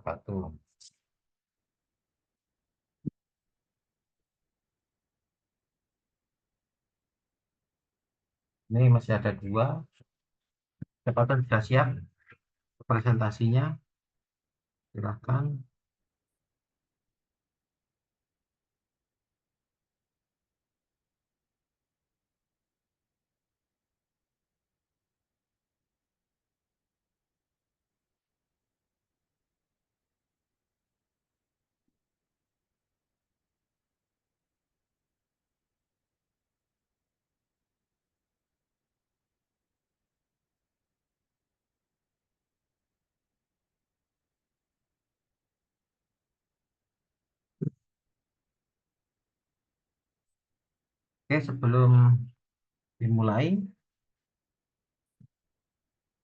wabarakatuh. Ini masih ada dua. Siapa sudah siap presentasinya? Silahkan. Oke, sebelum dimulai,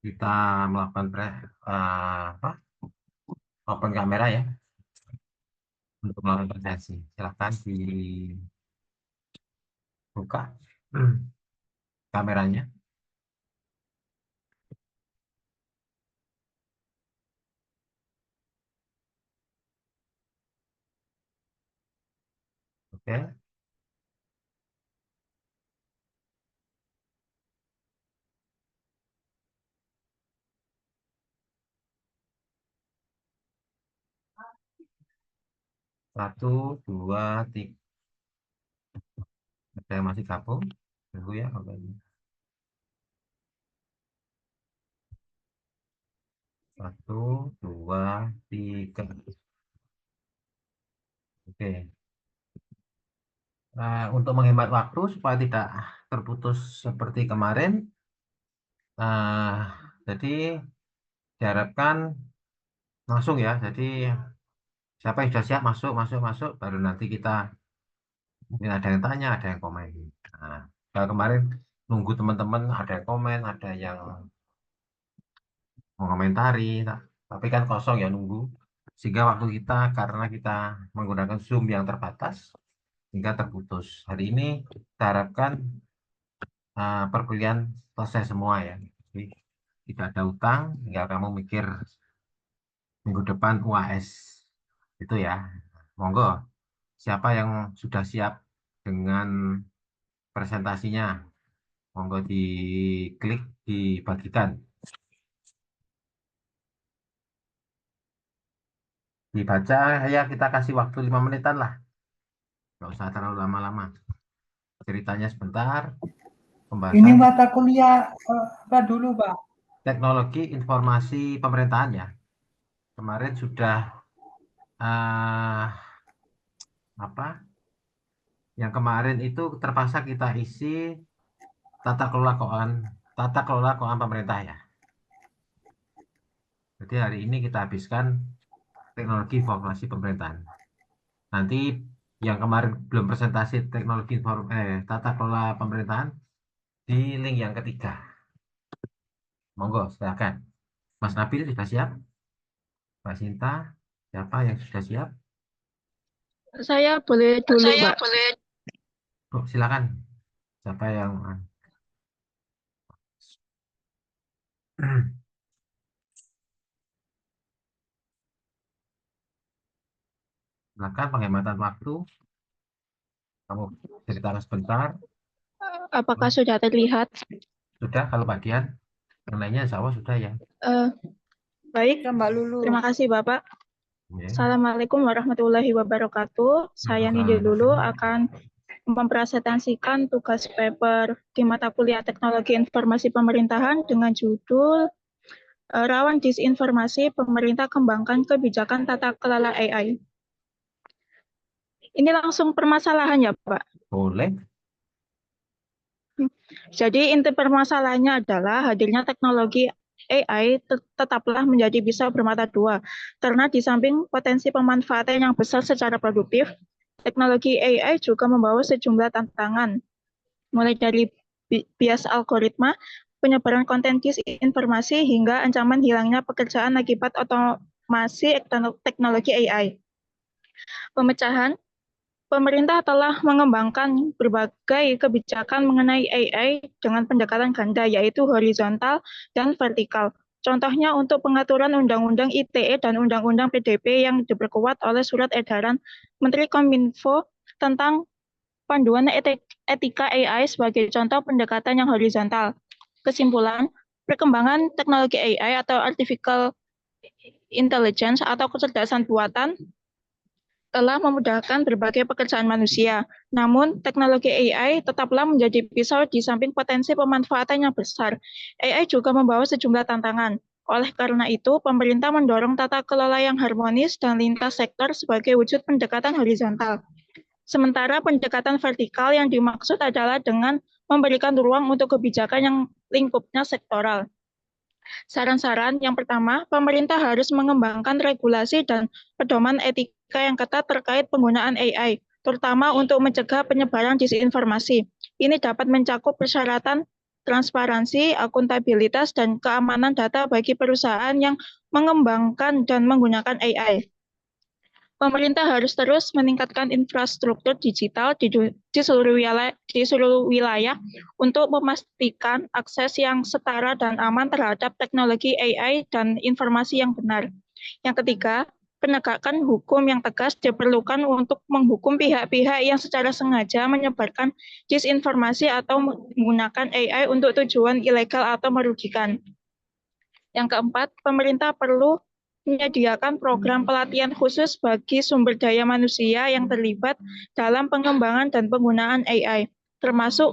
kita melakukan open kamera ya untuk melakukan presentasi. Silahkan dibuka kameranya. Oke. Satu, dua, tiga. Ada yang masih gabung? Tunggu ya. Oke. Satu, dua, tiga. Oke. Untuk menghemat waktu supaya tidak terputus seperti kemarin, jadi diharapkan langsung ya. Jadi siapa yang sudah siap masuk, masuk, masuk, baru nanti kita mungkin ada yang tanya, ada yang komen. Nah, kalau kemarin nunggu teman-teman ada yang komen, ada yang mengomentari, tapi kan kosong ya nunggu. Sehingga waktu kita karena kita menggunakan Zoom yang terbatas, hingga terputus. Hari ini kita harapkan perkuliahan selesai semua ya. Jadi tidak ada utang, tinggal kamu mikir minggu depan UAS itu ya. Monggo, siapa yang sudah siap dengan presentasinya? Monggo diklik, dibagikan, dibaca ya. Kita kasih waktu 5 menitan lah, nggak usah terlalu lama-lama. Ceritanya sebentar, Ini pembahasan mata kuliah apa dulu, Pak? teknologi informasi pemerintahan ya. Kemarin sudah apa? Yang kemarin itu terpaksa kita isi tata kelola keuangan pemerintah ya. Jadi hari ini kita habiskan teknologi informasi pemerintahan. Nanti yang kemarin belum presentasi tata kelola pemerintahan di link yang ketiga. Monggo, silakan. Mas Nabil sudah siap? Mbak Sinta, siapa yang sudah siap? Saya boleh dulu, Saya Pak. boleh. Silakan. Siapa yang silakan, penghematan waktu. Kamu ceritakan sebentar. Apakah sudah terlihat? Sudah, kalau bagian yang lainnya insya Allah sudah ya. Baik, Mbak Lulu. terima kasih Bapak. Ya. Assalamualaikum warahmatullahi wabarakatuh. Saya Nidil dulu akan mempresentasikan tugas paper di mata kuliah Teknologi Informasi Pemerintahan dengan judul Rawan Disinformasi Pemerintah Kembangkan Kebijakan Tata Kelola AI. Ini langsung permasalahan ya, Pak? Boleh. Jadi inti permasalahannya adalah hadirnya teknologi AI tetaplah menjadi bisa bermata dua, karena di samping potensi pemanfaatan yang besar secara produktif, teknologi AI juga membawa sejumlah tantangan, mulai dari bias algoritma, penyebaran konten disinformasi, hingga ancaman hilangnya pekerjaan akibat otomasi teknologi AI. Pemecahan Pemerintah telah mengembangkan berbagai kebijakan mengenai AI dengan pendekatan ganda, yaitu horizontal dan vertikal, Contohnya untuk pengaturan Undang-Undang ITE dan Undang-Undang PDP yang diperkuat oleh Surat Edaran Menteri Kominfo tentang panduan etika AI sebagai contoh pendekatan yang horizontal. Kesimpulan, perkembangan teknologi AI atau Artificial Intelligence atau kecerdasan buatan telah memudahkan berbagai pekerjaan manusia. Namun, teknologi AI tetaplah menjadi pisau di samping potensi pemanfaatan yang besar. AI juga membawa sejumlah tantangan. Oleh karena itu, pemerintah mendorong tata kelola yang harmonis dan lintas sektor sebagai wujud pendekatan horizontal. Sementara pendekatan vertikal yang dimaksud adalah dengan memberikan ruang untuk kebijakan yang lingkupnya sektoral. Saran-saran yang pertama, pemerintah harus mengembangkan regulasi dan pedoman etika yang ketat terkait penggunaan AI, terutama untuk mencegah penyebaran disinformasi. Ini dapat mencakup persyaratan transparansi, akuntabilitas, dan keamanan data bagi perusahaan yang mengembangkan dan menggunakan AI. Pemerintah harus terus meningkatkan infrastruktur digital di seluruh wilayah untuk memastikan akses yang setara dan aman terhadap teknologi AI dan informasi yang benar. Yang ketiga, penegakan hukum yang tegas diperlukan untuk menghukum pihak-pihak yang secara sengaja menyebarkan disinformasi atau menggunakan AI untuk tujuan ilegal atau merugikan. Yang keempat, pemerintah perlu menyediakan program pelatihan khusus bagi sumber daya manusia yang terlibat dalam pengembangan dan penggunaan AI, termasuk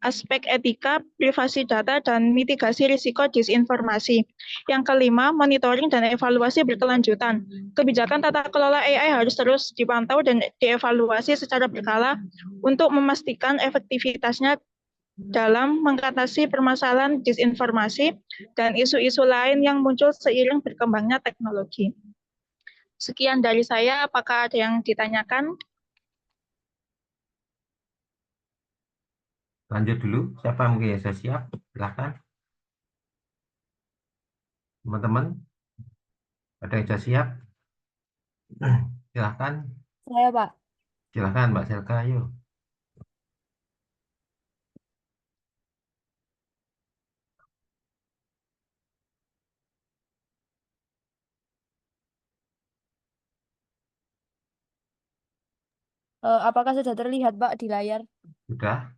aspek etika, privasi data, dan mitigasi risiko disinformasi. Yang kelima, monitoring dan evaluasi berkelanjutan. Kebijakan tata kelola AI harus terus dipantau dan dievaluasi secara berkala untuk memastikan efektivitasnya dalam mengatasi permasalahan disinformasi dan isu-isu lain yang muncul seiring berkembangnya teknologi. Sekian dari saya, apakah ada yang ditanyakan? Lanjut dulu, siapa mungkin yang sudah siap? Silahkan. Teman-teman, ada yang sudah siap? Silahkan. Saya, Pak. Silahkan, Mbak Selka, yuk. Apakah sudah terlihat, Pak, di layar? Sudah?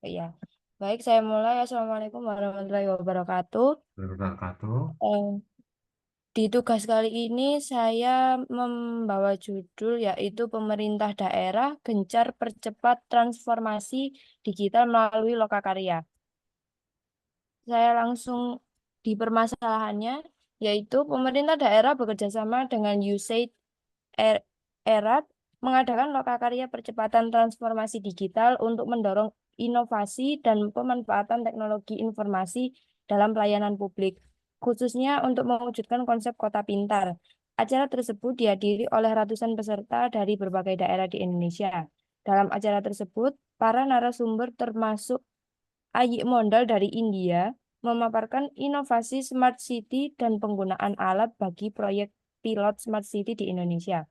Iya. Baik, saya mulai. Assalamualaikum warahmatullahi wabarakatuh. Wabarakatuh. Eh, Di tugas kali ini saya membawa judul yaitu Pemerintah Daerah Gencar Percepat Transformasi Digital Melalui Lokakarya. Saya langsung di permasalahannya, yaitu pemerintah daerah bekerja sama dengan USAID ERAT mengadakan lokakarya percepatan transformasi digital untuk mendorong inovasi dan pemanfaatan teknologi informasi dalam pelayanan publik, khususnya untuk mewujudkan konsep kota pintar. Acara tersebut dihadiri oleh ratusan peserta dari berbagai daerah di Indonesia. Dalam acara tersebut, para narasumber termasuk Ayi Mondal dari India memaparkan inovasi Smart City dan penggunaan alat bagi proyek pilot Smart City di Indonesia.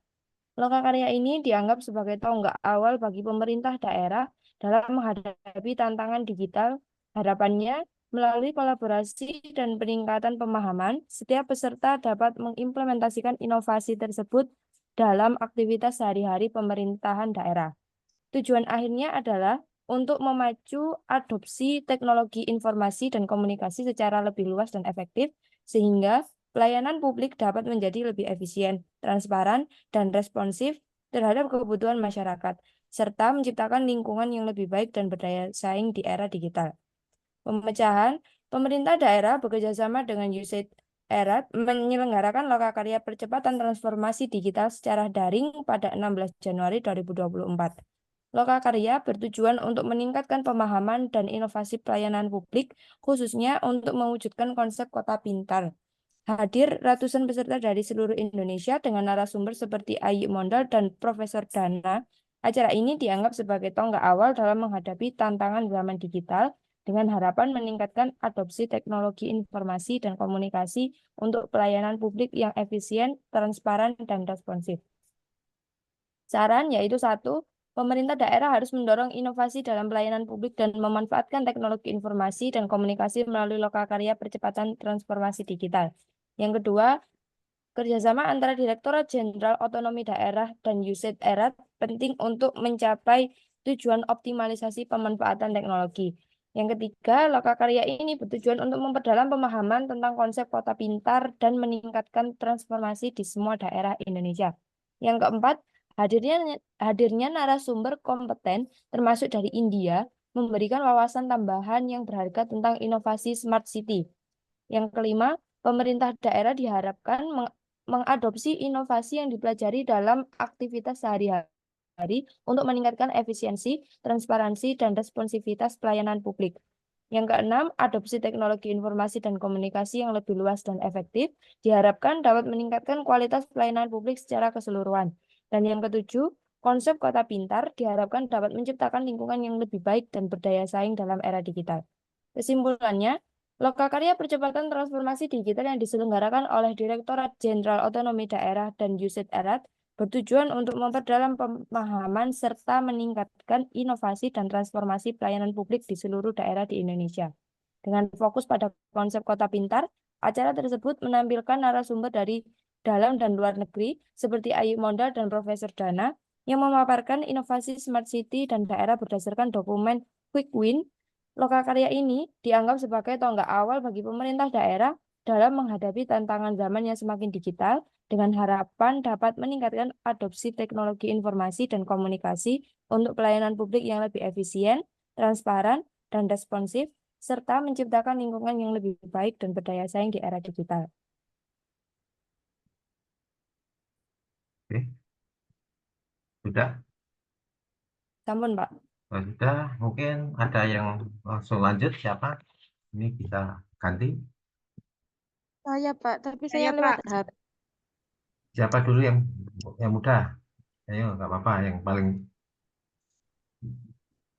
Lokakarya ini dianggap sebagai tonggak awal bagi pemerintah daerah dalam menghadapi tantangan digital. Harapannya, melalui kolaborasi dan peningkatan pemahaman, setiap peserta dapat mengimplementasikan inovasi tersebut dalam aktivitas sehari-hari pemerintahan daerah. Tujuan akhirnya adalah untuk memacu adopsi teknologi informasi dan komunikasi secara lebih luas dan efektif, sehingga pelayanan publik dapat menjadi lebih efisien, transparan, dan responsif terhadap kebutuhan masyarakat, serta menciptakan lingkungan yang lebih baik dan berdaya saing di era digital. Pemecahan, pemerintah daerah bekerjasama dengan USAID ERAT menyelenggarakan lokakarya percepatan transformasi digital secara daring pada 16 Januari 2024. Lokakarya bertujuan untuk meningkatkan pemahaman dan inovasi pelayanan publik, khususnya untuk mewujudkan konsep kota pintar. Hadir ratusan peserta dari seluruh Indonesia dengan narasumber seperti Ayi Mondal dan Profesor Dana. Acara ini dianggap sebagai tonggak awal dalam menghadapi tantangan zaman digital dengan harapan meningkatkan adopsi teknologi informasi dan komunikasi untuk pelayanan publik yang efisien, transparan, dan responsif. Saran yaitu satu, Pemerintah daerah harus mendorong inovasi dalam pelayanan publik dan memanfaatkan teknologi informasi dan komunikasi melalui lokakarya percepatan transformasi digital. Yang kedua, kerjasama antara Direktorat Jenderal Otonomi Daerah dan USAID Erat penting untuk mencapai tujuan optimalisasi pemanfaatan teknologi. Yang ketiga, lokakarya ini bertujuan untuk memperdalam pemahaman tentang konsep kota pintar dan meningkatkan transformasi di semua daerah Indonesia. Yang keempat, hadirnya narasumber kompeten termasuk dari India memberikan wawasan tambahan yang berharga tentang inovasi smart city. Yang kelima, pemerintah daerah diharapkan mengadopsi inovasi yang dipelajari dalam aktivitas sehari-hari untuk meningkatkan efisiensi, transparansi, dan responsivitas pelayanan publik. Yang keenam, adopsi teknologi informasi dan komunikasi yang lebih luas dan efektif diharapkan dapat meningkatkan kualitas pelayanan publik secara keseluruhan. Dan yang ketujuh, konsep kota pintar diharapkan dapat menciptakan lingkungan yang lebih baik dan berdaya saing dalam era digital. Kesimpulannya, lokakarya percepatan transformasi digital yang diselenggarakan oleh Direktorat Jenderal Otonomi Daerah dan USAID Erat bertujuan untuk memperdalam pemahaman serta meningkatkan inovasi dan transformasi pelayanan publik di seluruh daerah di Indonesia. Dengan fokus pada konsep kota pintar, acara tersebut menampilkan narasumber dari dalam dan luar negeri seperti Ayu Mondal dan Profesor Dana yang memaparkan inovasi smart city dan daerah berdasarkan dokumen Quick Win. Lokakarya ini dianggap sebagai tonggak awal bagi pemerintah daerah dalam menghadapi tantangan zaman yang semakin digital dengan harapan dapat meningkatkan adopsi teknologi informasi dan komunikasi untuk pelayanan publik yang lebih efisien, transparan, dan responsif, serta menciptakan lingkungan yang lebih baik dan berdaya saing di era digital. Oke, sudah. Sampun, Pak. Kalau sudah, mungkin ada yang langsung lanjut. Siapa? Ini kita ganti. Saya, Pak, tapi Saya, lewat Pak. HP. Siapa dulu yang muda? Ayo, nggak apa-apa. Yang paling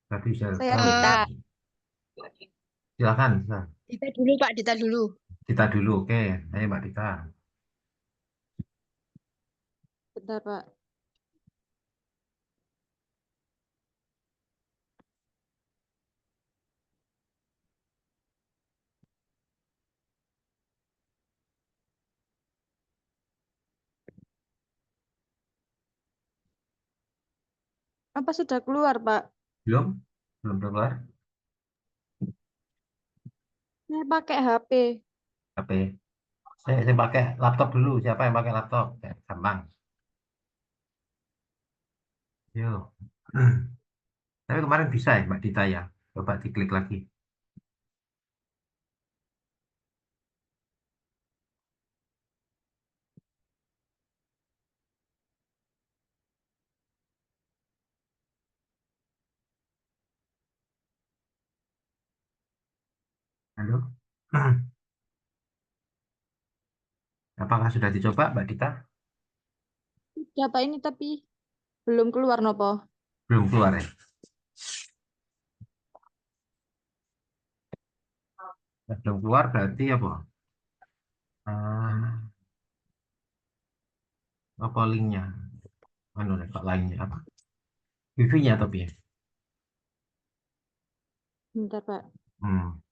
tadi saya Saya tahu. Dita. Silakan. Dita dulu, Pak. Dita dulu. Kita dulu. Oke, ayo Mbak Dita. Bentar, Pak. Apa sudah keluar, Pak? Belum? Belum keluar? Saya pakai HP. HP. Saya pakai laptop dulu. Siapa yang pakai laptop? Ya, gampang. Yuk. Tapi kemarin bisa ya Mbak Dita ya. Coba diklik lagi. Halo. Apakah sudah dicoba Mbak Dita? Sudah, Pak, ini tapi belum keluar, Nopo. Belum keluar ya? Belum keluar berarti apa? Ah, apa linknya? Anu nih, kok lainnya apa? Wifi-nya tapi ya. Bentar, Pak. Hmm.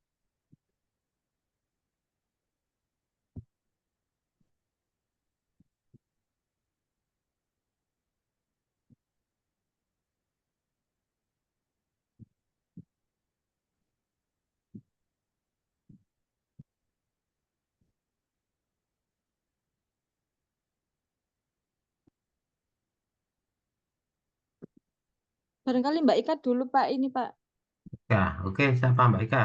Barangkali Mbak Ika dulu, Pak. Ini, Pak. Ya, oke. Siapa Mbak Ika?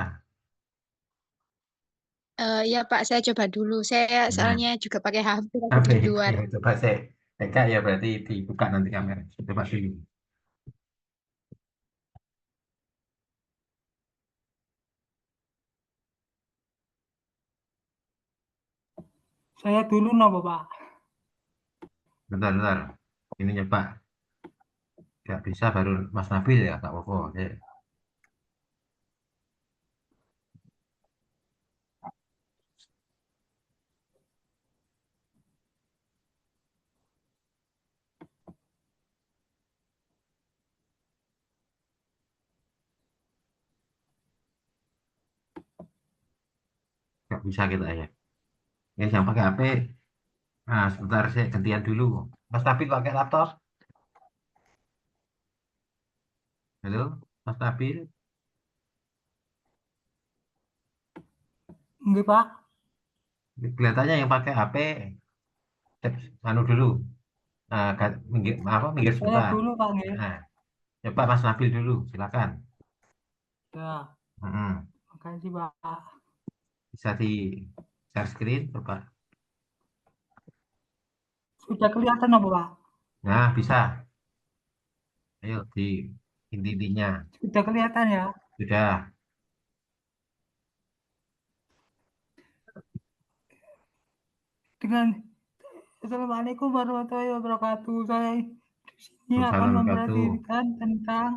Ya, Pak. Saya coba dulu. Saya Nah, soalnya juga pakai HP lagi oke. di luar. Ya, coba saya. Eka ya berarti dibuka nanti kamera. Coba dulu. Saya dulu nopo Pak. Bentar, bentar. Ini nyoba. Nggak bisa baru Mas Nabil ya, Kak Wopo. Oke. nggak bisa kita ya. Ya yang pakai HP, nah sebentar saya gantian dulu. Mas Nabil pakai laptop. Halo, Mas Nabil. Enggak, Pak. Kelihatannya yang pakai HP, anu dulu. Nah, minggir, minggir Saya sebentar. dulu, Pak. Nggih. Nah, coba Mas Nabil dulu, silakan. Ya, Mm-mm. makasih, Pak. Bisa di share screen, coba. Sudah kelihatan apa, Pak? Nah, bisa. Ayo di intinya. Sudah kelihatan ya? Sudah. Dengan Assalamualaikum warahmatullahi wabarakatuh. Saya di sini akan Waalaikumsalam wabarakatuh. mempresentasikan tentang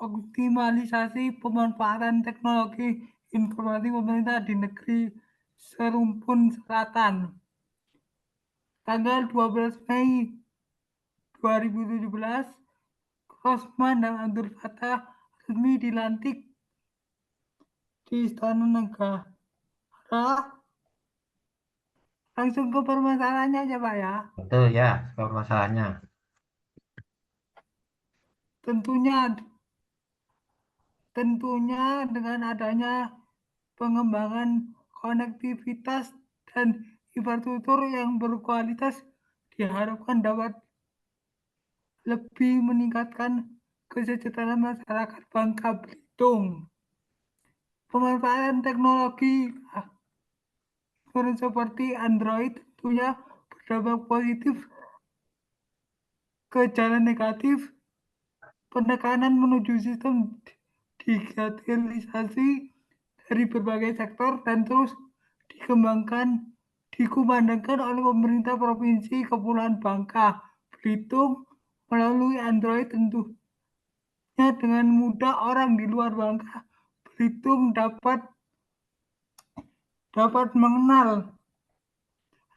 optimalisasi pemanfaatan teknologi informasi pemerintah di negeri Serumpun Selatan. Tanggal 12 Mei 2017, Rosman dan Abdul Fattah resmi dilantik di Istana Negara. Langsung ke permasalahannya aja, Pak ya. Betul ya, skor masalahnya. Tentunya dengan adanya pengembangan konektivitas dan infrastruktur yang berkualitas diharapkan dapat lebih meningkatkan kesejahteraan masyarakat Bangka Belitung. Pemanfaatan teknologi seperti Android tentunya berdampak positif ke jalan negatif. Penekanan menuju sistem digitalisasi dari berbagai sektor dan terus dikumandangkan oleh pemerintah Provinsi Kepulauan Bangka Belitung melalui Android. Tentunya dengan mudah orang di luar Bangka Belitung dapat mengenal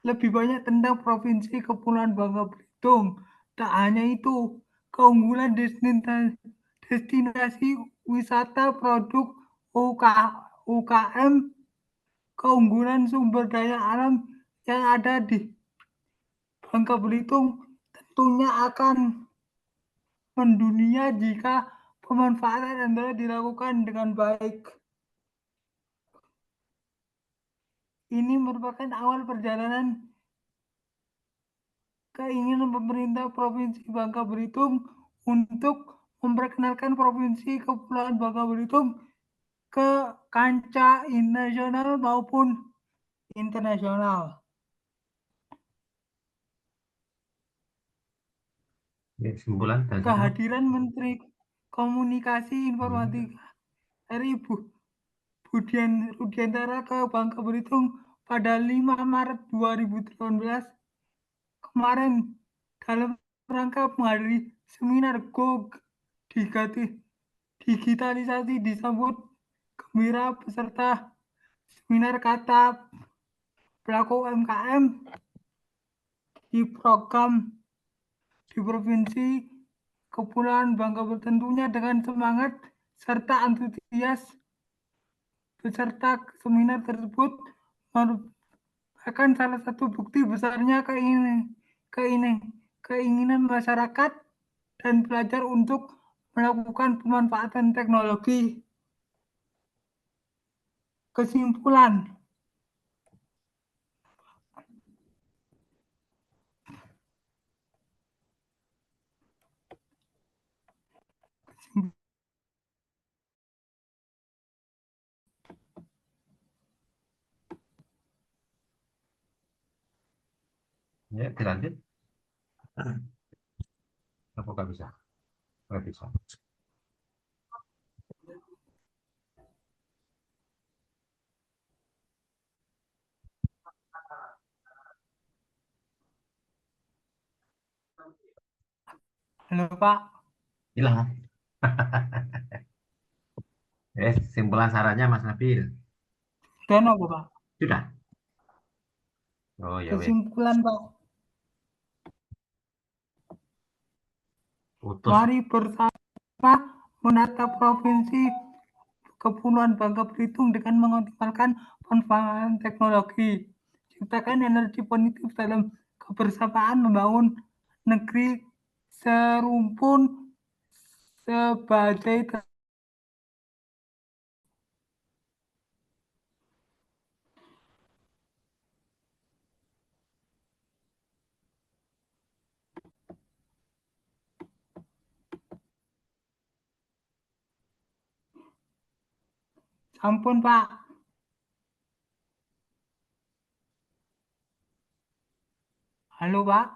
lebih banyak tentang Provinsi Kepulauan Bangka Belitung. Tak hanya itu, keunggulan destinasi wisata produk UKM, keunggulan sumber daya alam yang ada di Bangka Belitung tentunya akan mendunia jika pemanfaatan Android dilakukan dengan baik. Ini merupakan awal perjalanan keinginan pemerintah Provinsi Bangka Belitung untuk memperkenalkan Provinsi Kepulauan Bangka Belitung ke kancah nasional maupun internasional. Ya, kesimpulan dan Kehadiran Menteri Komunikasi Informatika RI Rudiantara ke Bangka Belitung pada 5 Maret 2018 kemarin dalam rangka menghadiri seminar digitalisasi disambut gembira peserta seminar kata pelaku UMKM di program di Provinsi Kepulauan Bangka Belitung tentunya dengan semangat serta antusias peserta seminar tersebut merupakan salah satu bukti besarnya keinginan masyarakat dan pelajar untuk melakukan pemanfaatan teknologi. Kesimpulan, ya dilanjut. Apa nggak bisa? Nggak bisa. halo Pak, Hilang. Kesimpulan sarannya Mas Nabil. dan apa Pak? Sudah. Oh ya wes. Kesimpulan Pak, Putus. mari bersama menata provinsi Kepulauan Bangka Belitung dengan mengoptimalkan pemanfaatan teknologi. Ciptakan energi positif dalam kebersamaan membangun negeri serumpun sebagai Ampun, Pak. Halo, Pak.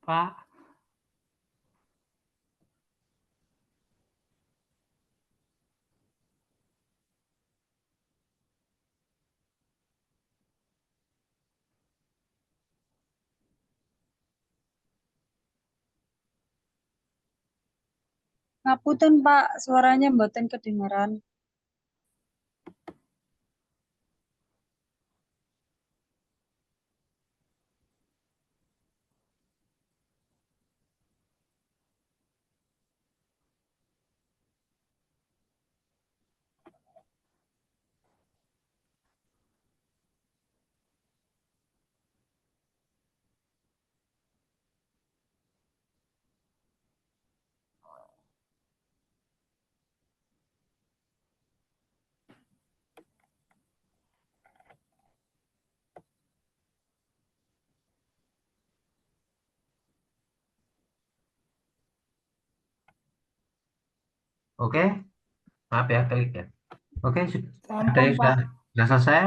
Pak. Ngapunten Pak, suaranya mboten kedengaran. Oke, maaf ya klik ya. Oke, ada Ampun, yang Pak. sudah selesai.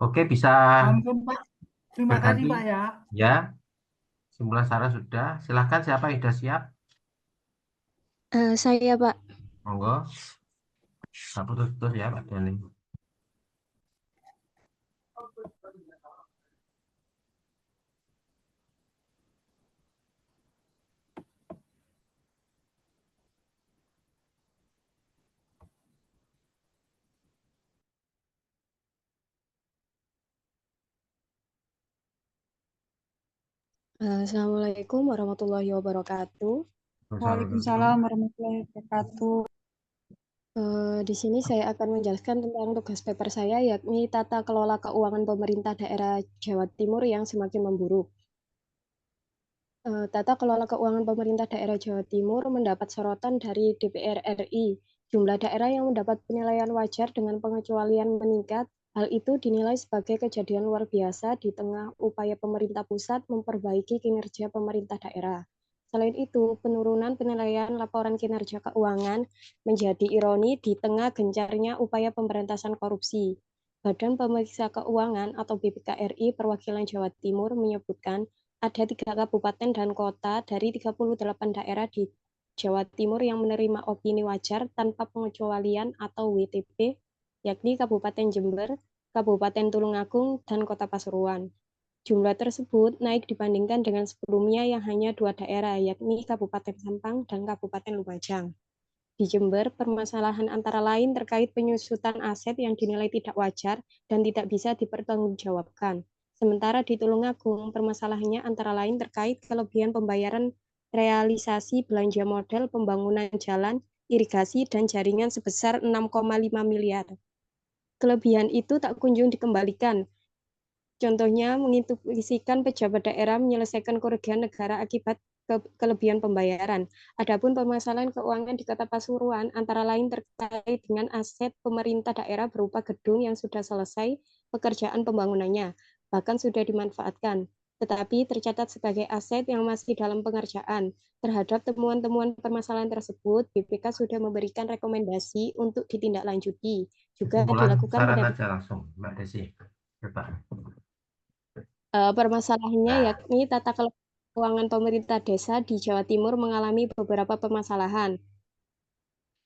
Oke, bisa Ampun, Pak. Terima kasih, berganti Pak ya. ya. Simpulan Sarah sudah. Silahkan siapa yang sudah siap? Saya, Pak. Monggo. Pak putus-putus ya, Pak Dani. Assalamualaikum warahmatullahi wabarakatuh. Waalaikumsalam warahmatullahi wabarakatuh. Di sini saya akan menjelaskan tentang tugas paper saya, yakni tata kelola keuangan pemerintah daerah Jawa Timur yang semakin memburuk. Tata kelola keuangan pemerintah daerah Jawa Timur mendapat sorotan dari DPR RI. Jumlah daerah yang mendapat penilaian wajar dengan pengecualian meningkat. Hal itu dinilai sebagai kejadian luar biasa di tengah upaya pemerintah pusat memperbaiki kinerja pemerintah daerah. Selain itu, penurunan penilaian laporan kinerja keuangan menjadi ironi di tengah gencarnya upaya pemberantasan korupsi. Badan Pemeriksa Keuangan atau BPK-RI Perwakilan Jawa Timur menyebutkan ada 3 kabupaten dan kota dari 38 daerah di Jawa Timur yang menerima opini wajar tanpa pengecualian atau WTP, yakni Kabupaten Jember, Kabupaten Tulungagung, dan Kota Pasuruan. Jumlah tersebut naik dibandingkan dengan sebelumnya yang hanya 2 daerah, yakni Kabupaten Sampang dan Kabupaten Lumajang. Di Jember, permasalahan antara lain terkait penyusutan aset yang dinilai tidak wajar dan tidak bisa dipertanggungjawabkan. Sementara di Tulungagung, permasalahannya antara lain terkait kelebihan pembayaran realisasi belanja modal pembangunan jalan, irigasi, dan jaringan sebesar 6,5 miliar. Kelebihan itu tak kunjung dikembalikan. Contohnya, menginstruksikan pejabat daerah menyelesaikan kerugian negara akibat kelebihan pembayaran. Adapun permasalahan keuangan di Kota Pasuruan antara lain terkait dengan aset pemerintah daerah berupa gedung yang sudah selesai pekerjaan pembangunannya, bahkan sudah dimanfaatkan, tetapi tercatat sebagai aset yang masih dalam pengerjaan. Terhadap temuan-temuan permasalahan tersebut, BPK sudah memberikan rekomendasi untuk ditindaklanjuti. Juga dilakukan Saran aja langsung, Mbak Desi. Coba. Permasalahannya yakni tata kelola keuangan pemerintah desa di Jawa Timur mengalami beberapa permasalahan.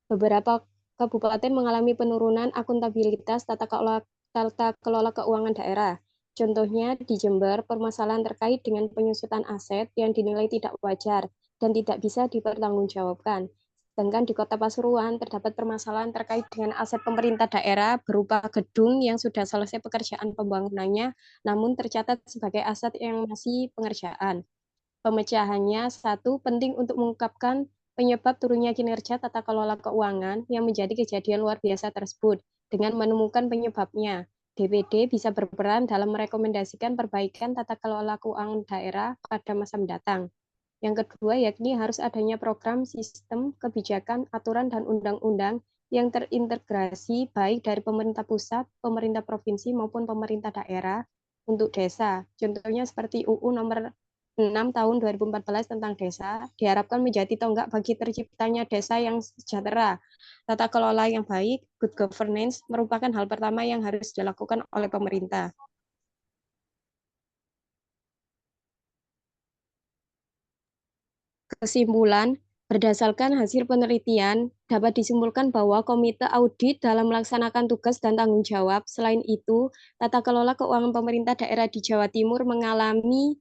Beberapa kabupaten mengalami penurunan akuntabilitas tata kelola keuangan daerah. Contohnya di Jember, permasalahan terkait dengan penyusutan aset yang dinilai tidak wajar dan tidak bisa dipertanggungjawabkan. Sedangkan di Kota Pasuruan terdapat permasalahan terkait dengan aset pemerintah daerah berupa gedung yang sudah selesai pekerjaan pembangunannya, namun tercatat sebagai aset yang masih pengerjaan. Pemecahannya, 1, penting untuk mengungkapkan penyebab turunnya kinerja tata kelola keuangan yang menjadi kejadian luar biasa tersebut dengan menemukan penyebabnya. DPD bisa berperan dalam merekomendasikan perbaikan tata kelola keuangan daerah pada masa mendatang. Yang kedua, yakni harus adanya program, sistem, kebijakan, aturan, dan undang-undang yang terintegrasi baik dari pemerintah pusat, pemerintah provinsi, maupun pemerintah daerah untuk desa. Contohnya seperti UU nomor 6 tahun 2014 tentang desa, diharapkan menjadi tonggak bagi terciptanya desa yang sejahtera. Tata kelola yang baik, good governance, merupakan hal pertama yang harus dilakukan oleh pemerintah. Kesimpulan, berdasarkan hasil penelitian, dapat disimpulkan bahwa komite audit dalam melaksanakan tugas dan tanggung jawab. Selain itu, tata kelola keuangan pemerintah daerah di Jawa Timur mengalami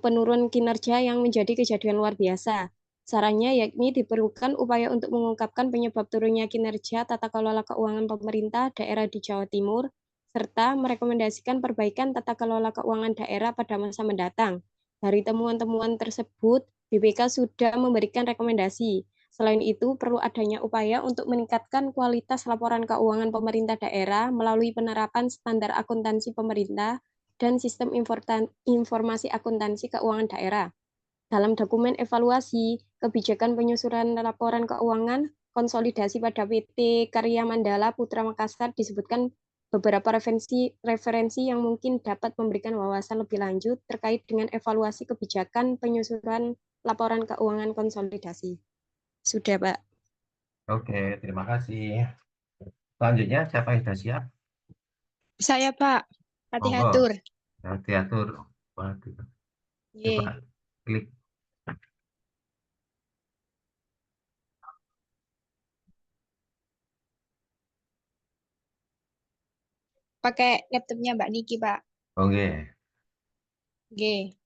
penurunan kinerja yang menjadi kejadian luar biasa. Sarannya yakni diperlukan upaya untuk mengungkapkan penyebab turunnya kinerja tata kelola keuangan pemerintah daerah di Jawa Timur, serta merekomendasikan perbaikan tata kelola keuangan daerah pada masa mendatang. Dari temuan-temuan tersebut, BPK sudah memberikan rekomendasi. Selain itu, perlu adanya upaya untuk meningkatkan kualitas laporan keuangan pemerintah daerah melalui penerapan standar akuntansi pemerintah dan sistem informasi akuntansi keuangan daerah. Dalam dokumen evaluasi, kebijakan penyusunan laporan keuangan, konsolidasi pada PT Karya Mandala Putra Makassar disebutkan beberapa referensi yang mungkin dapat memberikan wawasan lebih lanjut terkait dengan evaluasi kebijakan penyusunan laporan keuangan konsolidasi. Sudah, Pak. Oke, terima kasih. Selanjutnya siapa yang sudah siap? Saya, Pak. Hati Monggo. hatur. Diatur. Waduh. Coba Ye. klik. Pakai laptopnya Mbak Niki, Pak. Oke. Oke.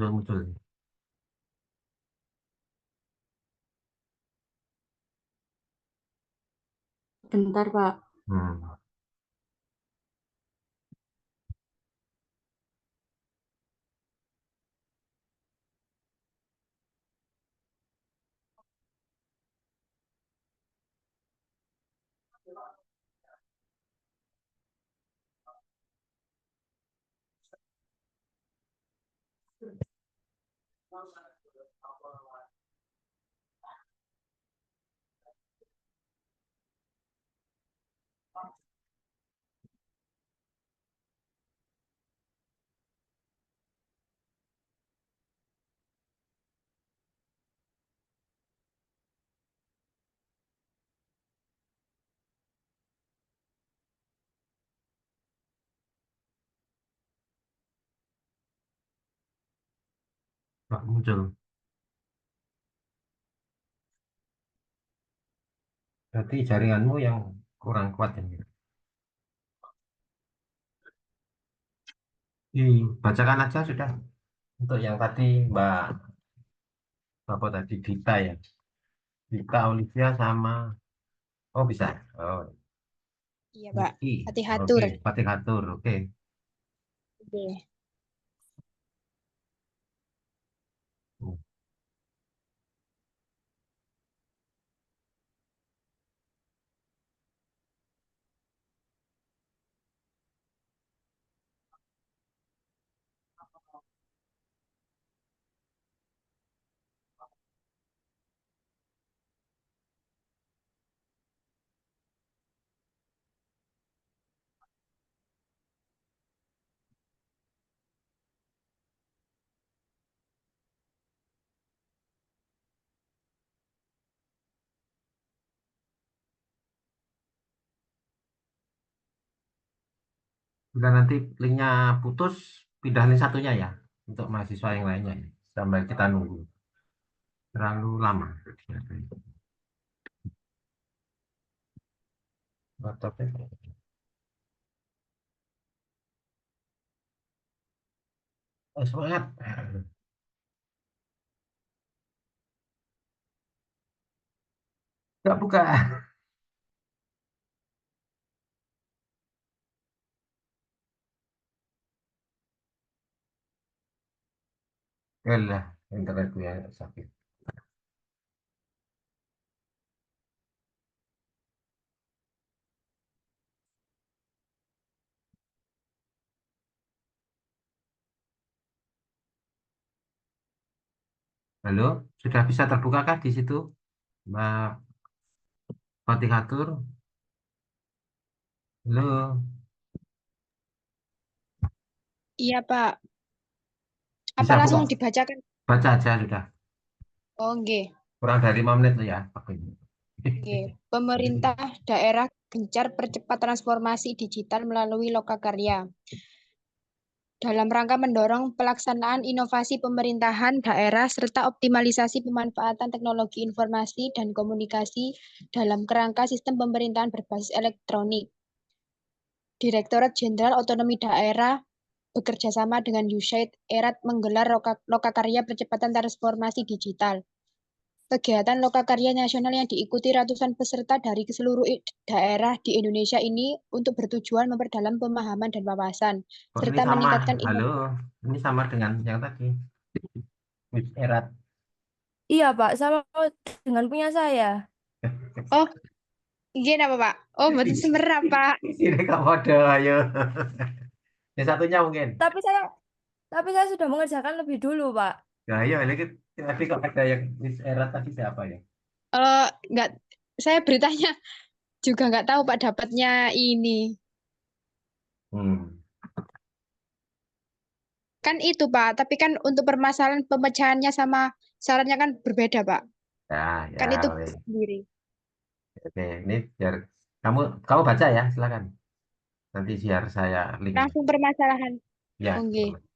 Belum muncul. Bentar, Pak. Hmm. Nggak muncul. Berarti jaringanmu yang kurang kuat ini. Bacakan aja sudah. Untuk yang tadi Mbak apa tadi Dita ya. Dita Olivia sama oh bisa. Oh, Iya, Pak. Niki. Hati Oke, hatur. Fatih Hatur. Oke. Oke. Bila nanti linknya putus, pindah link satunya ya untuk mahasiswa yang lainnya ya. Sampai kita nunggu terlalu lama. Laptopnya. Semangat. Nggak buka. Yalah, internetku ya sakit. Halo, sudah bisa terbukakah di situ, Mbak Fatikatur? Halo, Iya, Pak. Apa bisa buka? langsung dibacakan? Baca aja sudah. Oh, nggih. Kurang dari 5 menit loh ya waktunya. Nggih. Pemerintah daerah gencar percepat transformasi digital melalui Lokakarya. Dalam rangka mendorong pelaksanaan inovasi pemerintahan daerah serta optimalisasi pemanfaatan teknologi informasi dan komunikasi dalam kerangka sistem pemerintahan berbasis elektronik. Direktorat Jenderal Otonomi Daerah bekerja sama dengan USAID Erat menggelar Lokakarya Percepatan Transformasi Digital. Kegiatan Lokakarya Nasional yang diikuti ratusan peserta dari seluruh daerah di Indonesia ini untuk bertujuan memperdalam pemahaman dan wawasan, Oh, ini serta sama. meningkatkan Halo, ini sama dengan yang tadi. With Erat. Iya, Pak, sama dengan punya saya. Oh, iya apa Pak? Oh, betul semerap Pak. Ini kamu ada, ayo. Yang satunya mungkin. Tapi saya tapi saya sudah mengerjakan lebih dulu, Pak. Ya, ayo, ini tadi kok ada yang With Erat tadi siapa ya? Enggak, saya beritanya juga nggak tahu Pak dapatnya ini. Hmm. Kan itu Pak, tapi kan untuk permasalahan pemecahannya sama syaratnya kan berbeda Pak. Ya, Kan ya, itu boleh. sendiri. Oke, ini biar kamu kamu baca ya, silakan. Nanti biar saya link. Langsung permasalahan. Ya, Oke. boleh.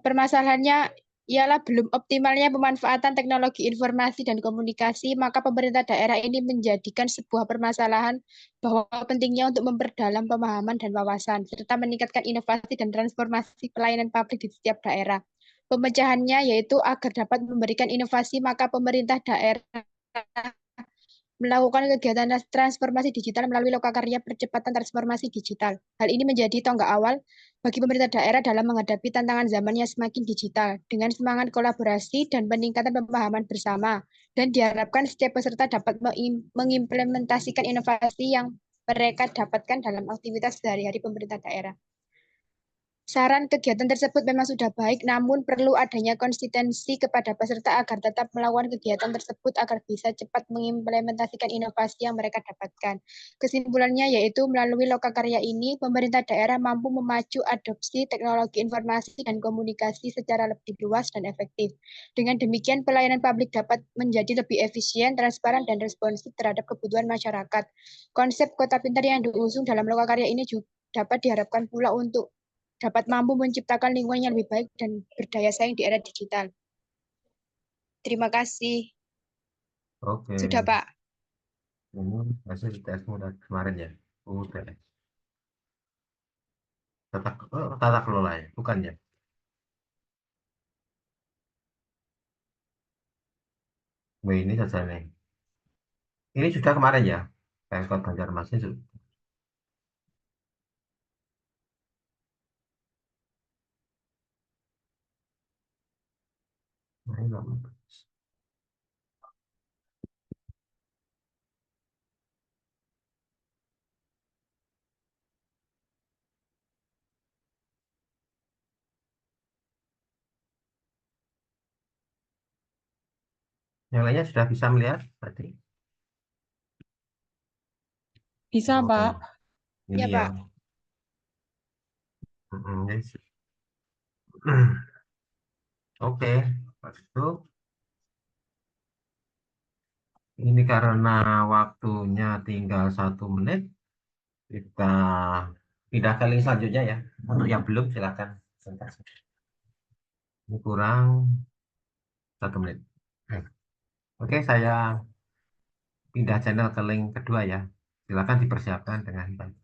Permasalahannya ialah belum optimalnya pemanfaatan teknologi informasi dan komunikasi, maka pemerintah daerah ini menjadikan sebuah permasalahan bahwa pentingnya untuk memperdalam pemahaman dan wawasan, serta meningkatkan inovasi dan transformasi pelayanan publik di setiap daerah. Pemecahannya yaitu agar dapat memberikan inovasi, maka pemerintah daerah melakukan kegiatan transformasi digital melalui Lokakarya Percepatan Transformasi Digital. Hal ini menjadi tonggak awal bagi pemerintah daerah dalam menghadapi tantangan zaman yang semakin digital dengan semangat kolaborasi dan peningkatan pemahaman bersama. Dan diharapkan setiap peserta dapat mengimplementasikan inovasi yang mereka dapatkan dalam aktivitas sehari-hari pemerintah daerah. Saran kegiatan tersebut memang sudah baik, namun perlu adanya konsistensi kepada peserta agar tetap melakukan kegiatan tersebut agar bisa cepat mengimplementasikan inovasi yang mereka dapatkan. Kesimpulannya yaitu melalui Lokakarya ini, pemerintah daerah mampu memacu adopsi teknologi informasi dan komunikasi secara lebih luas dan efektif. Dengan demikian, pelayanan publik dapat menjadi lebih efisien, transparan, dan responsif terhadap kebutuhan masyarakat. Konsep kota pintar yang diusung dalam Lokakarya ini juga dapat diharapkan pula untuk dapat mampu menciptakan lingkungan yang lebih baik dan berdaya saing di era digital. Terima kasih. Oke. Sudah, Pak. Ini hasil tesmu dari kemarin ya. Udah. Tata kelola ya, bukan ya? Nah, ini saja nih. Ini sudah kemarin ya. Pemkot Banjarmasin sudah. Nah, ini lama. Yang lainnya sudah bisa melihat tadi. Bisa, Oh, Pak. ini Ya, ya. Pak. Yes. Oke, Pas itu ini karena waktunya tinggal 1 menit, Kita pindah ke link selanjutnya ya. Untuk yang belum silakan. Ini kurang 1 menit. Oke, saya pindah channel ke link kedua ya. Silakan dipersiapkan dengan baik.